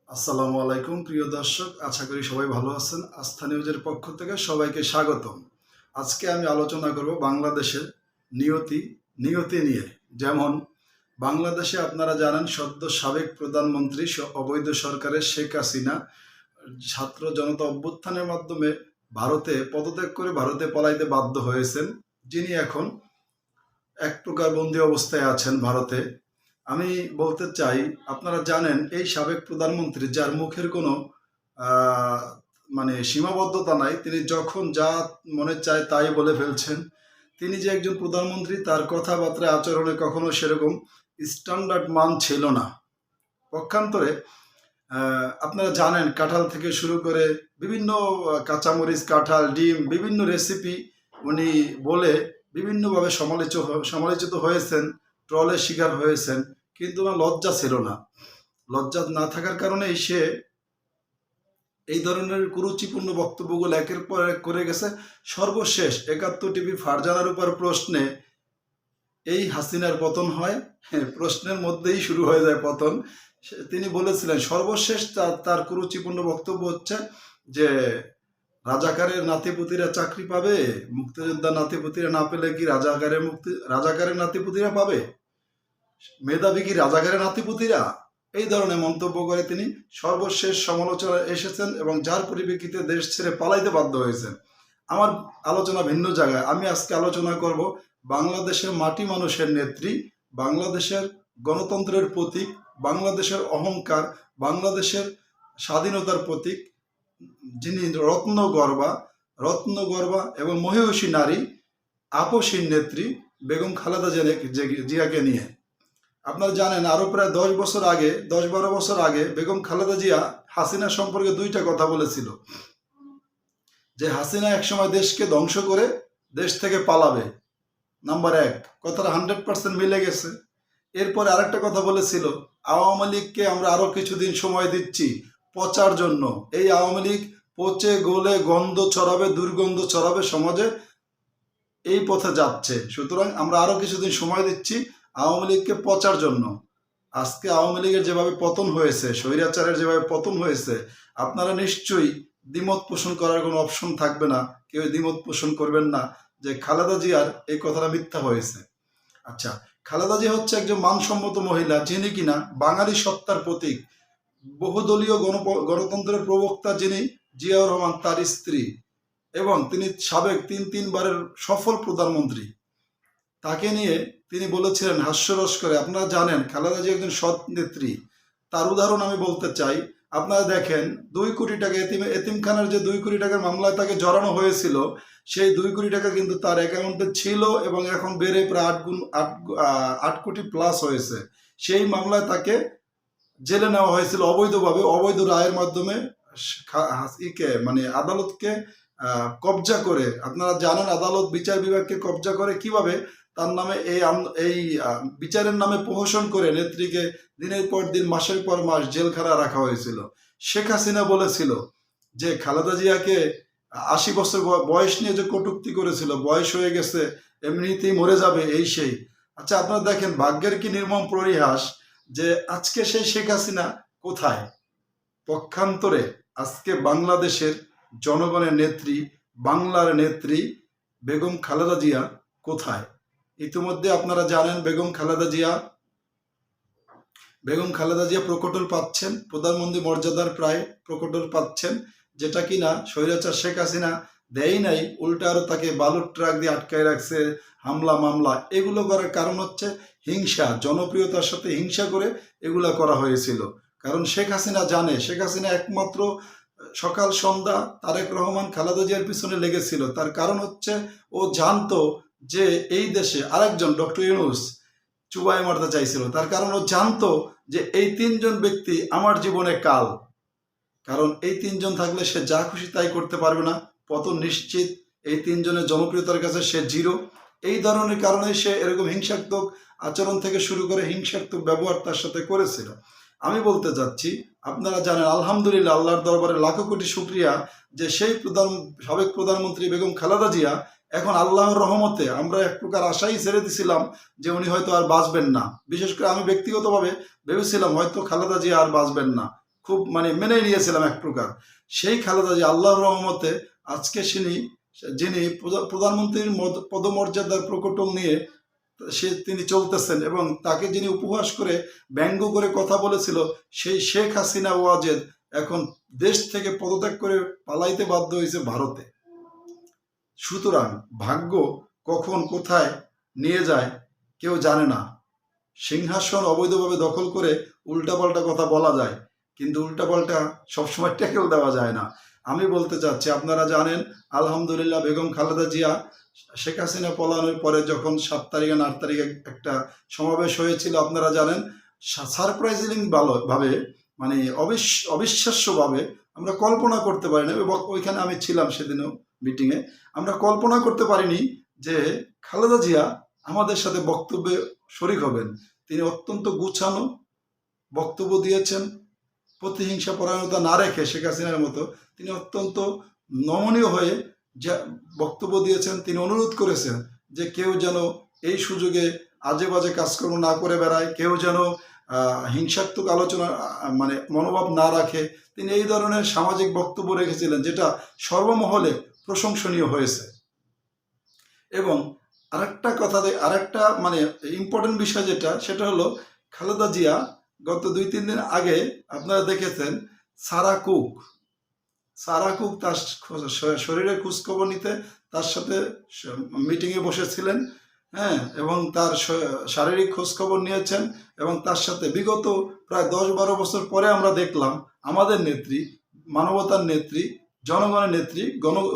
আসসালামু আলাইকুম প্রিয় দর্শক, আশা করি সবাই ভালো আছেন। আস্থা নিউজের পক্ষ থেকে সবাইকে স্বাগতম। আজকে আমি আলোচনা করব বাংলাদেশের নিয়তি নিয়তি নিয়ে। যেমন বাংলাদেশে আপনারা জানেন সদ্য সাবেক প্রধানমন্ত্রী অবৈধ সরকারের শেখ হাসিনা ছাত্র জনতা অভ্যুত্থানের মাধ্যমে ভারতে পদত্যাগ করে ভারতে পলাইতে বাধ্য হয়েছেন, যিনি এখন এক প্রকার বন্দী অবস্থায় আছেন ভারতে। আমি বলতে চাই, আপনারা জানেন এই সাবেক প্রধানমন্ত্রী যার মুখের কোনো আহ, মানে সীমাবদ্ধতা নাই, তিনি যখন যা মনে চায় তাই বলে ফেলছেন। তিনি যে একজন প্রধানমন্ত্রী, তার কথাবার্তা আচরণে কখনো সেরকম স্ট্যান্ডার্ড মান ছিল না। পক্ষান্তরে আপনারা জানেন কাঁঠাল থেকে শুরু করে বিভিন্ন কাঁচামরিচ, কাঁঠাল, ডিম, বিভিন্ন রেসিপি উনি বলে বিভিন্নভাবে সমালোচিত হয়েছেন, ট্রলের শিকার হয়েছেন। কিন্তু ওনার লজ্জা ছিল না। লজ্জা না থাকার কারণেই সে এই ধরনের কুরুচিপূর্ণ বক্তব্যগুলো একের পর এক করে গেছে। সর্বশেষ ৭১ টিভি ফারজানার উপর প্রশ্নে এই হাসিনার পতন হয়। হ্যাঁ, প্রশ্নের মধ্যেই শুরু হয়ে যায় পতন। তিনি বলেছিলেন সর্বশেষ তার কুরুচিপূর্ণ বক্তব্য হচ্ছে যে রাজাকারের নাতিপুতিরা চাকরি পাবে, মুক্তিযোদ্ধার নাতিপুতিরা না পেলে কি রাজাকারের নাতিপুতিরা পাবে? মেধাবী কি রাজাকারের নাতিপুতিরা? এই ধরনের মন্তব্য করে তিনি সর্বশেষ সমালোচনা এসেছেন এবং যার পরিপ্রেক্ষিতে দেশ ছেড়ে পালাইতে বাধ্য হয়েছেন। আমার আলোচনা ভিন্ন জায়গায়। আমি আজকে আলোচনা করব বাংলাদেশের মাটি মানুষের নেত্রী, বাংলাদেশের গণতন্ত্রের প্রতীক, বাংলাদেশের অহংকার, বাংলাদেশের স্বাধীনতার প্রতীক, যিনি রত্নগর্বা এবং মহিষী নারী, আপসীর নেত্রী বেগম খালেদা জিয়াকে নিয়ে। আপনারা জানেন আরো প্রায় ১০-১২ বছর আগে বেগম খালেদা জিয়া হাসিনা সম্পর্কে দুইটা কথা বলেছিল, যে হাসিনা একসময় দেশকে ধ্বংস করে দেশ থেকে পালাবে। নাম্বার ১, কথাটা 100% মিলে গেছে। এরপরে আরেকটা কথা বলেছিল, আওয়ামী লীগকে আমরা আরো কিছুদিন সময় দিচ্ছি পচার জন্য। এই আওয়ামী লীগ পচে গলে গন্ধ ছড়াবে, দুর্গন্ধ ছড়াবে সমাজে, এই পথে যাচ্ছে। সুতরাং আমরা আরো কিছুদিন সময় দিচ্ছি আওয়ামী লীগকে পচার জন্য। আজকে আওয়ামী লীগের যেভাবে পতন হয়েছে, স্বৈরাচারের যেভাবে পতন হয়েছে, আপনারা নিশ্চয়ই দ্বিমত পোষণ করার কোনো অপশন থাকবে না, কেউ দ্বিমত পোষণ করবেন না যে খালেদা জিয়ার এই কথাটা মিথ্যা হয়েছে। আচ্ছা, খালেদা জিয়া হচ্ছে একজন মানসম্মত মহিলা, যিনি কিনা বাঙালি সত্তার প্রতীক, বহুদলীয় গণতন্ত্রের প্রবক্তা, যিনি জিয়াউর রহমান তার স্ত্রী, এবং তিনি সাবেক তিনবারের সফল প্রধানমন্ত্রী। তাকে নিয়ে তিনি বলেছিলেন হাস্যরস করে, আপনারা জানেন খালেদা জিয়া একজন সৎ নেত্রী। তার উদাহরণ আমি বলতে চাই। আপনারা দেখেন ২ কোটি টাকা এতিমখানার যে ২ কোটি টাকার মামলায় তাকে জড়ানো হয়েছিল, সেই ২ কোটি টাকা কিন্তু তার অ্যাকাউন্টে ছিল এবং এখন বেড়ে প্রায় ৮ কোটি প্লাস হয়েছে। সেই মামলায় তাকে জেলে নেওয়া হয়েছিল অবৈধভাবে, অবৈধ রায়ের মাধ্যমে, মানে আদালতকে কবজা করে। আপনারা জানেন আদালত বিচার বিভাগকে কবজা করে কিভাবে, তার নামে এই বিচারের নামে প্রহসন করে নেত্রীকে দিনের পর দিন, মাসের পর মাস জেলখানা রাখা হয়েছিল। শেখ হাসিনা বলেছিল যে খালেদা জিয়াকে ৮০ বছর বয়স নিয়ে যে কটূক্তি করেছিল, বয়স হয়ে গেছে, এমনিতেই মরে যাবে, এই সেই। আচ্ছা, আপনারা দেখেন ভাগ্যের কি নির্মম পরিহাস যে আজকে সেই শেখ হাসিনা কোথায়? পক্ষান্তরে আজকে বাংলাদেশের জনগণের নেত্রী, বাংলার নেত্রী বেগম খালেদা জিয়া কোথায়? ইতিমধ্যে আপনারা জানেন বেগম খালেদা জিয়া প্রকটল পাচ্ছেন, প্রধানমন্ত্রী মর্যাদার প্রায় প্রকটল পাচ্ছেন, যেটা কিনা স্বৈরাচার শেখ হাসিনা দেয় নাই, উল্টা আরো তাকে বালুর ট্রাক দিয়ে আটকায় রাখছে, হামলা মামলা। এগুলো করার কারণ হচ্ছে হিংসা, জনপ্রিয়তার সাথে হিংসা করে এগুলা করা হয়েছিল। কারণ শেখ হাসিনা জানে, শেখ হাসিনা একমাত্র সকাল সন্ধ্যা তারেক রহমান খালেদা জিয়ার পিছনে লেগেছিল। তার কারণ হচ্ছে ও জানতো যে এই দেশে আরেকজন ডক্টর ইউনূস চুবাই মারতে চাইছিল। তার কারণ ও জানতো যে এই ৩ জন ব্যক্তি আমার জীবনে কাল, কারণ এই ৩ জন থাকলে সে যা খুশি তাই করতে পারবে না, পতন নিশ্চিত। এই ৩ জনের জনপ্রিয়তার কাছে সে জিরো। এই ধরনের কারণে সে এরকম হিংসাত্মক আচরণ থেকে শুরু করে হিংসাত্মক ব্যবহার তার সাথে করেছিল। আমি বলতে চাচ্ছি, আপনারা জানেন আলহামদুলিল্লাহ, আল্লাহর দরবারে লাখো কোটি শুকরিয়া যে সেই সাবেক প্রধানমন্ত্রী বেগম খালেদা জিয়া এখন আল্লাহর রহমতে আমরা এক প্রকার আশাই ছেড়ে দিছিলাম যে উনি হয়তো আর বাঁচবেন না। বিশেষ করে আমি ব্যক্তিগতভাবে ভেবেছিলাম হয়তো খালেদা জিয়া আর বাঁচবেন না। খুব মানে মেনে নিয়েছিলাম এক প্রকার। সেই খালেদা জিয়া আল্লাহর রহমতে আজকে যিনি প্রধানমন্ত্রীর পদমর্যাদার প্রকটন নিয়ে তিনি চলতেছেন, এবং তাকে যিনি উপহাস করে ব্যঙ্গ করে কথা বলেছিল, সেই শেখ হাসিনা ওয়াজেদ এখন দেশ থেকে পদত্যাগ করে পালাইতে বাধ্য হয়েছে ভারতে। সুতরাং ভাগ্য কখন কোথায় নিয়ে যায় কেউ জানে না। সিংহাসন অবৈধভাবে দখল করে উল্টাপাল্টা কথা বলা যায়, কিন্তু উল্টাপাল্টা সবসময় ট্যাকেল দেওয়া যায় না। আমি বলতে চাচ্ছি, আপনারা জানেন আলহামদুলিল্লাহ বেগম খালেদা জিয়া শেখ হাসিনা পলায়নের পরে যখন 7 তারিখে 8 তারিখে একটা সমাবেশ হয়েছিল, আপনারা জানেন সারপ্রাইজিং ভাবে, মানে অবিশ্বাস্যভাবে, আমরা কল্পনা করতে পারি না, এবং ওইখানে আমি ছিলাম সেদিনও মিটিংয়ে, আমরা কল্পনা করতে পারিনি যে খালেদা জিয়া আমাদের সাথে বক্তব্যে শরিক হবেন। তিনি অত্যন্ত গুছানো বক্তব্য দিয়েছেন, প্রতিহিংসা পরায়ণতা না রেখে শেখ হাসিনার মতো তিনি অত্যন্ত নমনীয় হয়ে যা বক্তব্য দিয়েছেন। তিনি অনুরোধ করেছেন যে কেউ যেন এই সুযোগে আজে বাজে কাজকর্ম না করে বেড়ায়, কেউ যেন হিংসাত্মক আলোচনা মানে মনোভাব না রাখে। তিনি এই ধরনের সামাজিক বক্তব্য রেখেছিলেন, যেটা সর্বমহলে প্রশংসনীয় হয়েছে। এবং আরেকটা মানে ইম্পর্টেন্ট বিষয় সেটা হলো, খালেদা জিয়া গত 2-3 দিন আগে আপনারা দেখেছেন সারা কুক তার শরীরের খোঁজখবর নিতে তার সাথে মিটিংয়ে বসেছিলেন, হ্যাঁ, এবং তার শারীরিক খোঁজখবর নিয়েছেন, এবং তার সাথে বিগত প্রায় 10-12 বছর পরে আমরা দেখলাম আমাদের নেত্রী, মানবতার নেত্রী, জনগণের নেত্রী,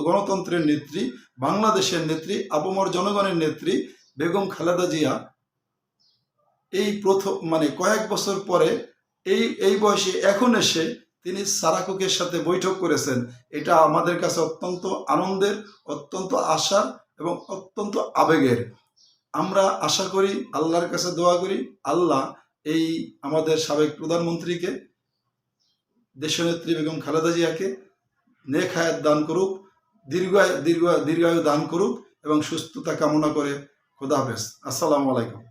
গণতন্ত্রের নেত্রী, বাংলাদেশের নেত্রী, আপামর জনগণের নেত্রী বেগম খালেদা জিয়া এই প্রথম মানে কয়েক বছর পরে এই বয়সে এখন এসে তিনি সারা কুকের সাথে বৈঠক করেছেন। এটা আমাদের কাছে অত্যন্ত আনন্দের, অত্যন্ত আশার এবং অত্যন্ত আবেগের। আমরা আশা করি, আল্লাহর কাছে দোয়া করি, আল্লাহ এই আমাদের সাবেক প্রধানমন্ত্রীকে, দেশনেত্রী বেগম খালেদা জিয়াকে নেক হায়াত দান করুক, দীর্ঘায়ু দান করুক, এবং সুস্থতা কামনা করে খোদা হাফেজ। আসসালামু আলাইকুম।